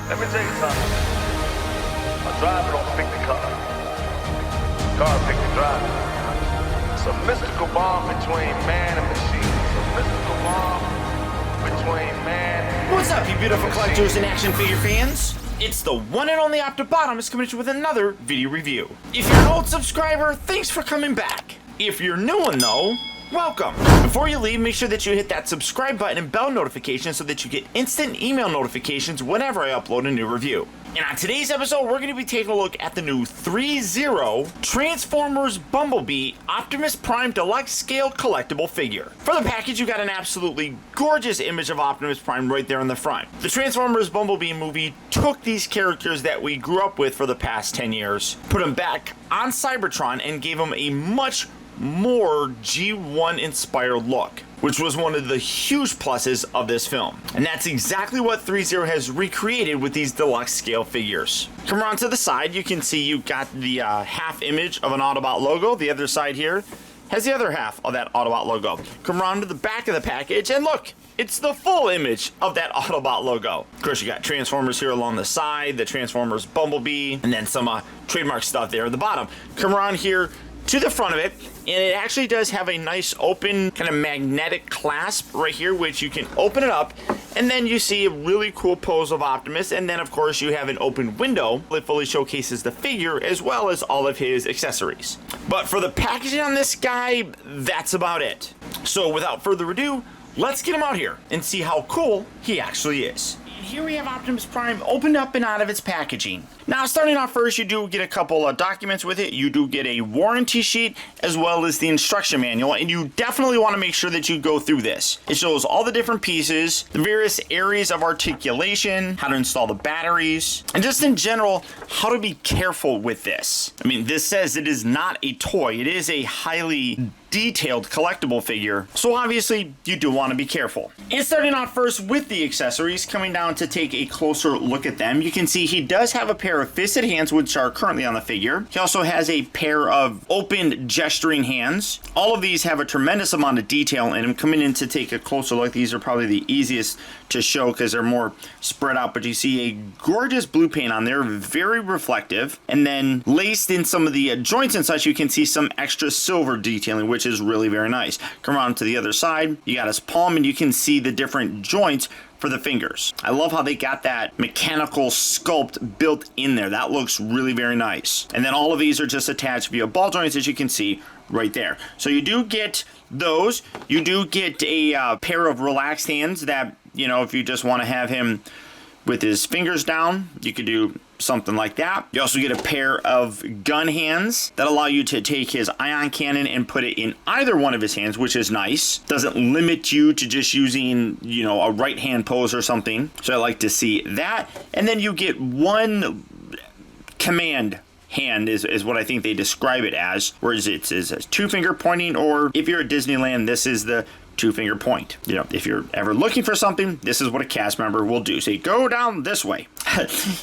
Let me tell you something. A driver don't pick the car. Car pick the driver. It's a mystical bond between man and machine. It's a mystical bond between man and What's up, you beautiful collectors and action figure fans? It's the one and only Optibottom coming at you with another video review. If you're an old subscriber, thanks for coming back. If you're a new one though, welcome. Before you leave, make sure that you hit that subscribe button and bell notification so that you get instant email notifications whenever I upload a new review. And on today's episode, we're going to be taking a look at the new ThreeZero Transformers Bumblebee Optimus Prime Deluxe Scale Collectible Figure. For the package, you got an absolutely gorgeous image of Optimus Prime right there in the front. The Transformers Bumblebee movie took these characters that we grew up with for the past 10 years, put them back on Cybertron, and gave them a much more G1 inspired look, which was one of the huge pluses of this film. And that's exactly what ThreeZero has recreated with these deluxe scale figures. Come around to the side, you can see you've got the half image of an Autobot logo. The other side here has the other half of that Autobot logo. Come around to the back of the package and look, it's the full image of that Autobot logo. Of course, you got Transformers here along the side, the Transformers Bumblebee, and then some trademark stuff there at the bottom. Come around here to the front of it, and it actually does have a nice open kind of magnetic clasp right here, which you can open it up, and then you see a really cool pose of Optimus, and then of course you have an open window that fully showcases the figure as well as all of his accessories. But for the packaging on this guy, that's about it. So without further ado, let's get him out here and see how cool he actually is. Here we have Optimus Prime opened up and out of its packaging. Now, starting off first, you do get a couple of documents with it. You do get a warranty sheet as well as the instruction manual, and you definitely want to make sure that you go through this. It shows all the different pieces, the various areas of articulation, how to install the batteries, and just in general, how to be careful with this. I mean, this says it is not a toy. It is a highly detailed collectible figure, so obviously you do want to be careful. And starting off first with the accessories, coming down to take a closer look at them, you can see he does have a pair of fisted hands, which are currently on the figure. He also has a pair of open gesturing hands. All of these have a tremendous amount of detail in them. Coming in to take a closer look, these are probably the easiest to show because they're more spread out, but you see a gorgeous blue paint on there, very reflective, and then laced in some of the joints and such, you can see some extra silver detailing, which is really very nice. Come around to the other side, you got his palm, and you can see the different joints for the fingers. I love how they got that mechanical sculpt built in there. That looks really very nice. And then all of these are just attached via ball joints, as you can see right there. So you do get those. You do get a pair of relaxed hands that, you know, if you just want to have him with his fingers down, you could do something like that. You also get a pair of gun hands that allow you to take his ion cannon and put it in either one of his hands, which is nice. Doesn't limit you to just using, you know, a right hand pose or something. So I like to see that. And then you get one command hand is what I think they describe it as, whereas it's a two finger pointing, or if you're at Disneyland, this is the two finger point. You know, if you're ever looking for something, this is what a cast member will do. Say, go down this way.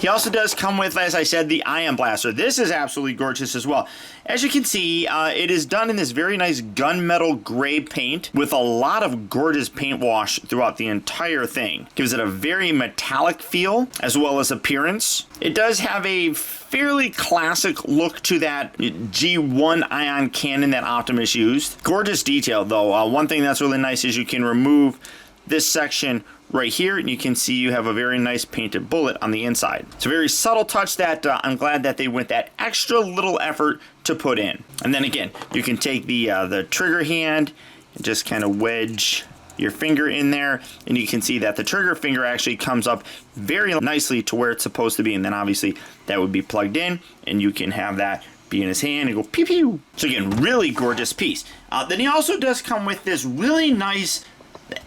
He also does come with, as I said, the ion blaster. This is absolutely gorgeous as well. As you can see, it is done in this very nice gunmetal gray paint with a lot of gorgeous paint wash throughout the entire thing. Gives it a very metallic feel as well as appearance. It does have a fairly classic look to that G1 ion cannon that Optimus used. Gorgeous detail though. One thing that's really nice is you can remove this section right here, and you can see you have a very nice painted bullet on the inside. It's a very subtle touch that I'm glad that they went that extra little effort to put in. And then again, you can take the trigger hand and just kind of wedge your finger in there, and you can see that the trigger finger actually comes up very nicely to where it's supposed to be, and then obviously that would be plugged in, and you can have that be in his hand and go pew pew. So again, really gorgeous piece. Then he also does come with this really nice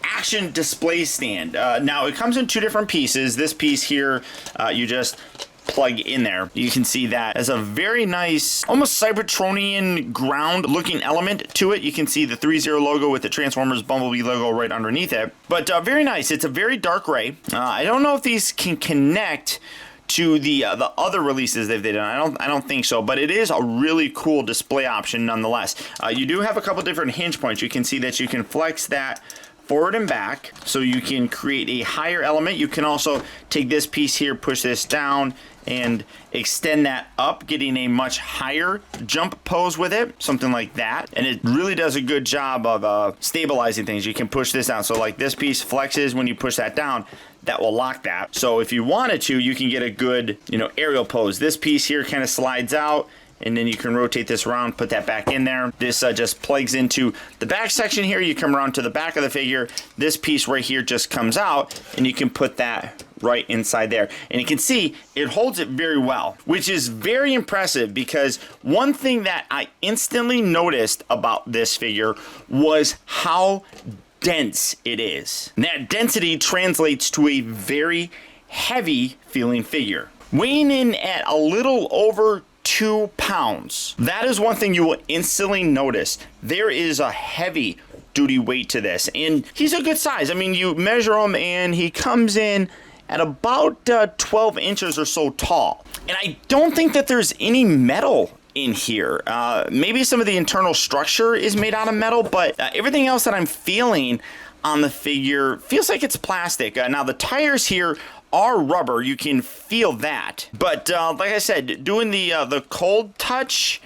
action display stand. Now it comes in two different pieces. This piece here, you just plug in there. You can see that as a very nice, almost Cybertronian ground looking element to it. You can see the ThreeZero logo with the Transformers Bumblebee logo right underneath it. But very nice. It's a very dark gray. I don't know if these can connect to the other releases they've done. I don't think so, but it is a really cool display option nonetheless. You do have a couple different hinge points. You can see that you can flex that forward and back, so you can create a higher element. You can also take this piece here, push this down, and extend that up, getting a much higher jump pose with it, something like that. And it really does a good job of stabilizing things. You can push this down, so like this piece flexes when you push that down, that will lock that. So if you wanted to, you can get a good, you know, aerial pose. This piece here kind of slides out, and then you can rotate this around, put that back in there. This just plugs into the back section here. You come around to the back of the figure. This piece right here just comes out, and you can put that right inside there. And you can see it holds it very well, which is very impressive, because one thing that I instantly noticed about this figure was how dense it is. And that density translates to a very heavy feeling figure. Weighing in at a little over 2 pounds. That is one thing you will instantly notice. There is a heavy duty weight to this, and he's a good size. I mean, you measure him and he comes in at about 12 inches or so tall. And I don't think that there's any metal in here. Maybe some of the internal structure is made out of metal, but everything else that I'm feeling on the figure feels like it's plastic. Now the tires here are rubber, you can feel that. But like I said, doing the cold touch,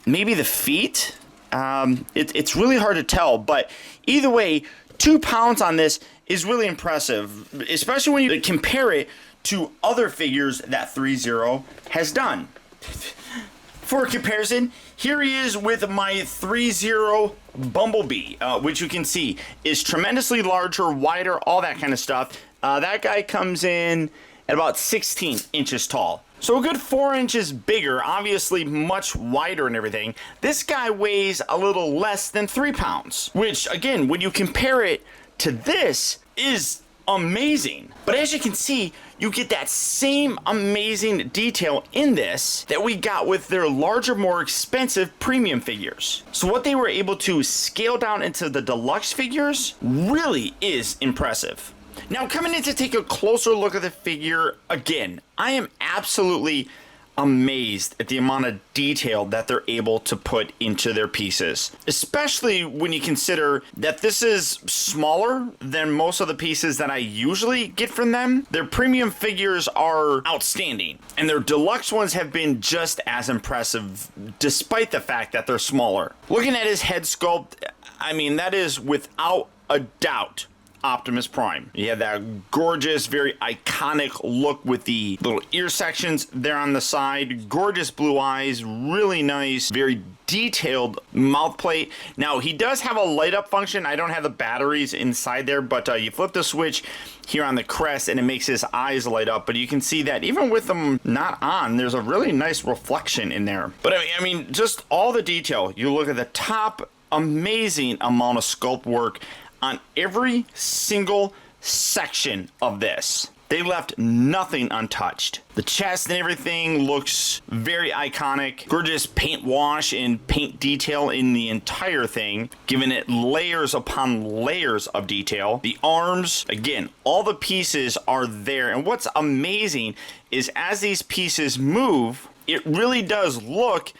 maybe the feet, it's really hard to tell. But either way, 2 pounds on this is really impressive, especially when you compare it to other figures that ThreeZero has done. For comparison, here he is with my ThreeZero Bumblebee, which you can see is tremendously larger, wider, all that kind of stuff. That guy comes in at about 16 inches tall. So a good 4 inches bigger, obviously much wider and everything. This guy weighs a little less than 3 pounds, which again, when you compare it to this, is amazing. But as you can see, you get that same amazing detail in this that we got with their larger, more expensive premium figures. So what they were able to scale down into the deluxe figures really is impressive. Now, coming in to take a closer look at the figure, again, I am absolutely amazed at the amount of detail that they're able to put into their pieces, especially when you consider that this is smaller than most of the pieces that I usually get from them. Their premium figures are outstanding, and their deluxe ones have been just as impressive despite the fact that they're smaller. Looking at his head sculpt, I mean, that is without a doubt Optimus Prime. You have that gorgeous, very iconic look with the little ear sections there on the side, gorgeous blue eyes, really nice, very detailed mouth plate. Now, he does have a light up function. I don't have the batteries inside there, but you flip the switch here on the crest and it makes his eyes light up. But you can see that even with them not on, there's a really nice reflection in there. But I mean, just all the detail. You look at the top, amazing amount of sculpt work on every single section of this. They left nothing untouched. The chest and everything looks very iconic. Gorgeous paint wash and paint detail in the entire thing, giving it layers upon layers of detail. The arms, again, all the pieces are there. And what's amazing is as these pieces move, it really does look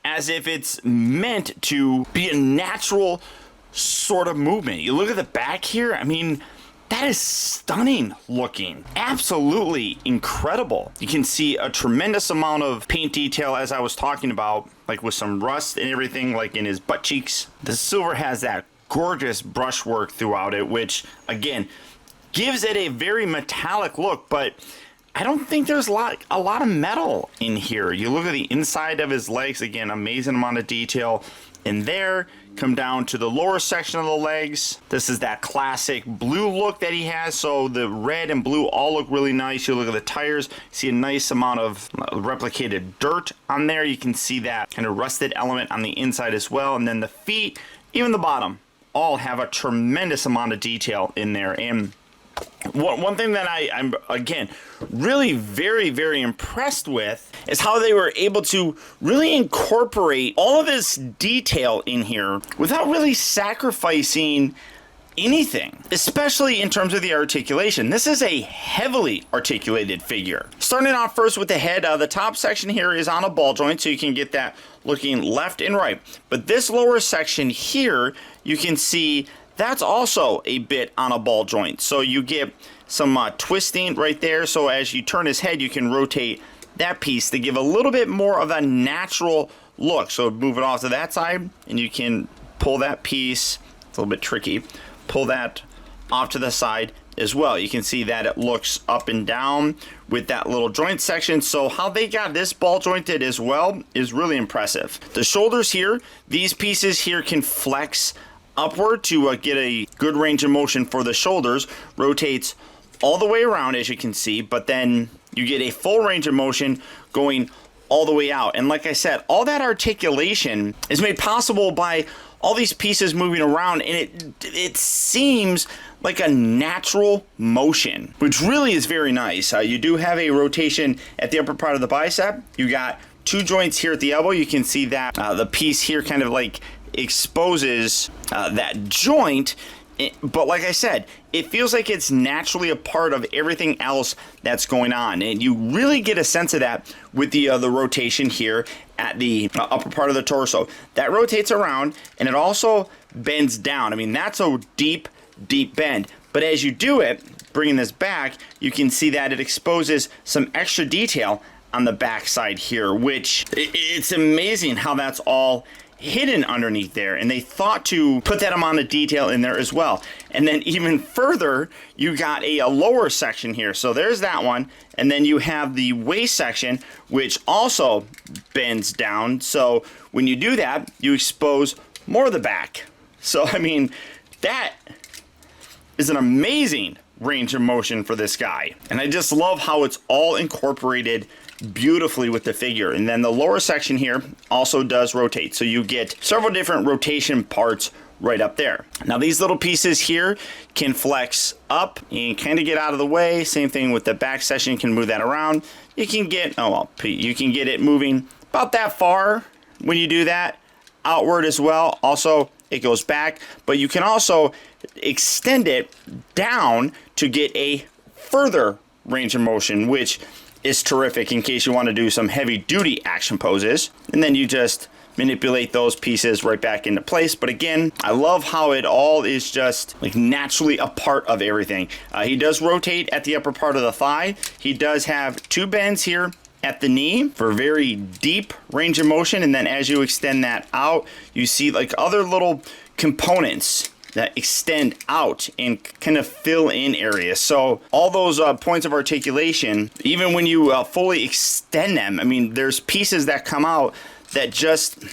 as if it's meant to be a natural sort of movement. You look at the back here, I mean, that is stunning looking. Absolutely incredible. You can see a tremendous amount of paint detail, as I was talking about, like with some rust and everything, like in his butt cheeks. The silver has that gorgeous brushwork throughout it, which again gives it a very metallic look, but I don't think there's a lot of metal in here. You look at the inside of his legs, again, amazing amount of detail in there. Come down to the lower section of the legs. This is that classic blue look that he has, so the red and blue all look really nice. You look at the tires, see a nice amount of replicated dirt on there. You can see that kind of rusted element on the inside as well. And then the feet, even the bottom, all have a tremendous amount of detail in there. And one thing that I'm again really very impressed with is how they were able to really incorporate all of this detail in here without really sacrificing anything, especially in terms of the articulation. This is a heavily articulated figure. Starting off first with the head, the top section here is on a ball joint, so you can get that looking left and right. But this lower section here, you can see that's also a bit on a ball joint. So you get some twisting right there. So as you turn his head, you can rotate that piece to give a little bit more of a natural look. So move it off to that side, and you can pull that piece. It's a little bit tricky. Pull that off to the side as well. You can see that it looks up and down with that little joint section. So how they got this ball jointed as well is really impressive. The shoulders here, these pieces here can flex upward to get a good range of motion for the shoulders. Rotates all the way around, as you can see, but then you get a full range of motion going all the way out. And like I said, all that articulation is made possible by all these pieces moving around, and it seems like a natural motion, which really is very nice. You do have a rotation at the upper part of the bicep. You got two joints here at the elbow. You can see that the piece here kind of like exposes that joint. But like I said, it feels like it's naturally a part of everything else that's going on. And you really get a sense of that with the rotation here at the upper part of the torso. That rotates around, and it also bends down. I mean, that's a deep, deep bend. But as you do it, bringing this back, you can see that it exposes some extra detail on the back side here, which it's amazing how that's all hidden underneath there, and they thought to put that amount of detail in there as well. And then even further, you got a lower section here. So there's that one, and then you have the waist section, which also bends down. So when you do that, you expose more of the back. So I mean, that is an amazing range of motion for this guy, and I just love how it's all incorporated beautifully with the figure. And then the lower section here also does rotate, so you get several different rotation parts right up there. Now these little pieces here can flex up and kind of get out of the way. Same thing with the back section, you can move that around. You can get, you can get it moving about that far when you do that, outward as well. Also, it goes back, but you can also extend it down to get a further range of motion, which is terrific in case you want to do some heavy duty action poses. And then you just manipulate those pieces right back into place. But again, I love how it all is just like naturally a part of everything. He does rotate at the upper part of the thigh. He does have two bends here at the knee for very deep range of motion. And then as you extend that out, you see like other little components that extend out and kind of fill in areas. So all those points of articulation, even when you fully extend them, I mean, there's pieces that come out that just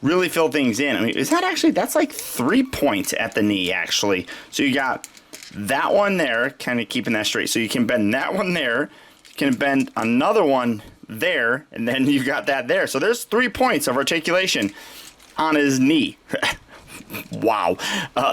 really fill things in. I mean, is that actually, that's like 3 points at the knee actually. So you got that one there, kind of keeping that straight. So you can bend that one there, you can bend another one there, and then you got that there. So there's 3 points of articulation on his knee. Wow.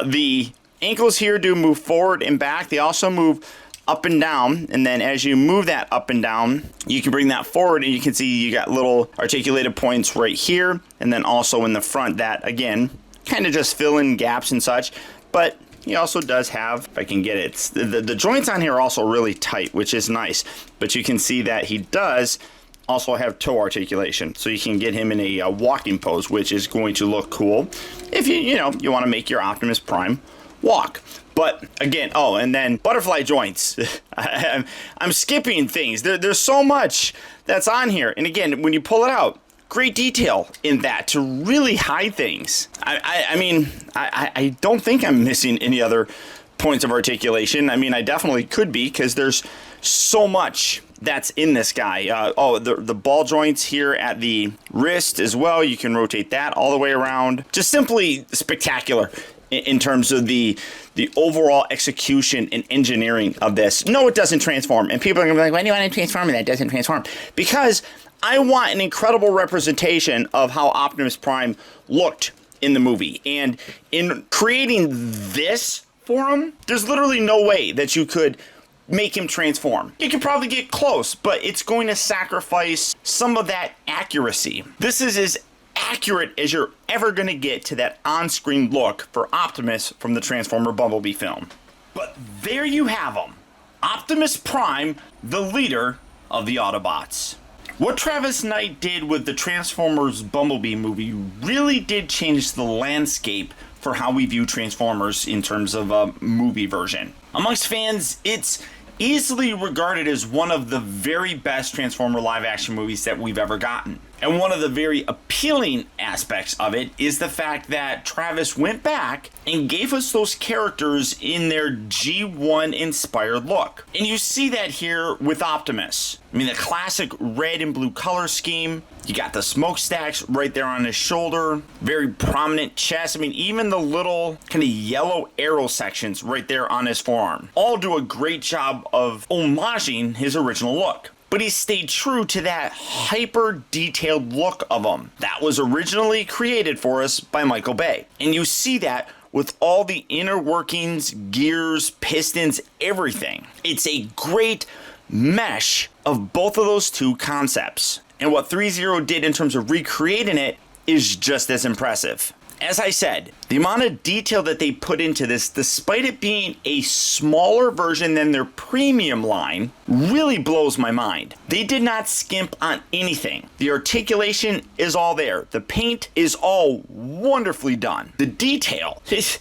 The ankles here do move forward and back. They also move up and down. And then as you move that up and down, you can bring that forward, and you can see you got little articulated points right here. And then also in the front that, again, kind of just fill in gaps and such. But he also does have, if I can get it, the joints on here are also really tight, which is nice. But you can see that he does also have toe articulation, so you can get him in a walking pose, which is going to look cool if you want to make your Optimus Prime walk. But again, oh, and then butterfly joints. I'm skipping things. There's so much that's on here, and again, when you pull it out, great detail in that to really hide things. I mean, I don't think I'm missing any other points of articulation. I mean, I definitely could be, because there's so much that's in this guy. The ball joints here at the wrist as well. You can rotate that all the way around. Just simply spectacular in terms of the overall execution and engineering of this. No, it doesn't transform. And people are going to be like, why do you want to transform and that doesn't transform? Because I want an incredible representation of how Optimus Prime looked in the movie. And in creating this for him, there's literally no way that you could make him transform. You could probably get close, but it's going to sacrifice some of that accuracy. This is as accurate as you're ever going to get to that on-screen look for Optimus from the Transformer Bumblebee film. But there you have him. Optimus Prime, the leader of the Autobots. What Travis Knight did with the Transformers Bumblebee movie really did change the landscape for how we view Transformers in terms of a movie version. Amongst fans, it's easily regarded as one of the very best Transformer live action movies that we've ever gotten. And one of the very appealing aspects of it is the fact that Travis went back and gave us those characters in their G1 inspired look. And you see that here with Optimus. I mean, the classic red and blue color scheme. You got the smokestacks right there on his shoulder. Very prominent chest. I mean, even the little kind of yellow arrow sections right there on his forearm. All do a great job of homaging his original look. But he stayed true to that hyper-detailed look of him that was originally created for us by Michael Bay. And you see that with all the inner workings, gears, pistons, everything. It's a great mesh of both of those two concepts. And what ThreeZero did in terms of recreating it is just as impressive. As I said, the amount of detail that they put into this, despite it being a smaller version than their premium line, really blows my mind. They did not skimp on anything. The articulation is all there. The paint is all wonderfully done. The detail is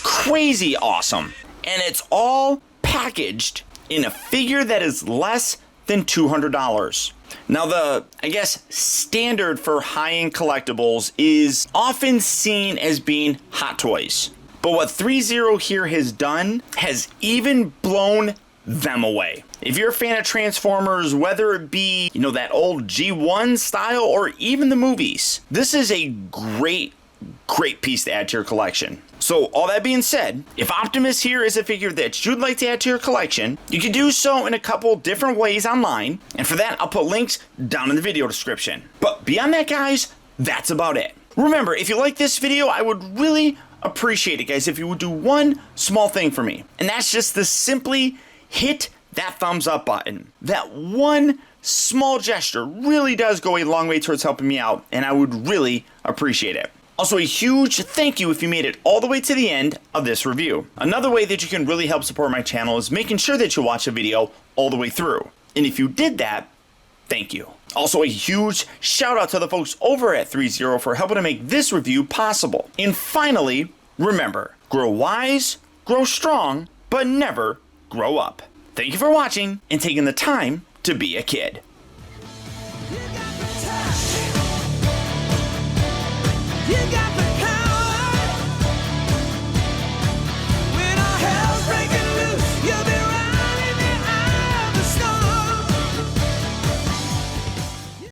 crazy awesome. And it's all packaged in a figure that is less than $200. Now, the, I guess, standard for high-end collectibles is often seen as being Hot Toys. But what ThreeZero here has done has even blown them away. If you're a fan of Transformers, whether it be, that old G1 style or even the movies, this is a great piece to add to your collection. So, all that being said, if Optimus here is a figure that you'd like to add to your collection, you can do so in a couple different ways online, and for that, I'll put links down in the video description. But beyond that, guys, that's about it. Remember, if you like this video, I would really appreciate it, guys, if you would do one small thing for me, and that's just to simply hit that thumbs up button. That one small gesture really does go a long way towards helping me out, and I would really appreciate it. Also, a huge thank you if you made it all the way to the end of this review. Another way that you can really help support my channel is making sure that you watch a video all the way through. And if you did that, thank you. Also, a huge shout out to the folks over at ThreeZero for helping to make this review possible. And finally, remember, grow wise, grow strong, but never grow up. Thank you for watching and taking the time to be a kid.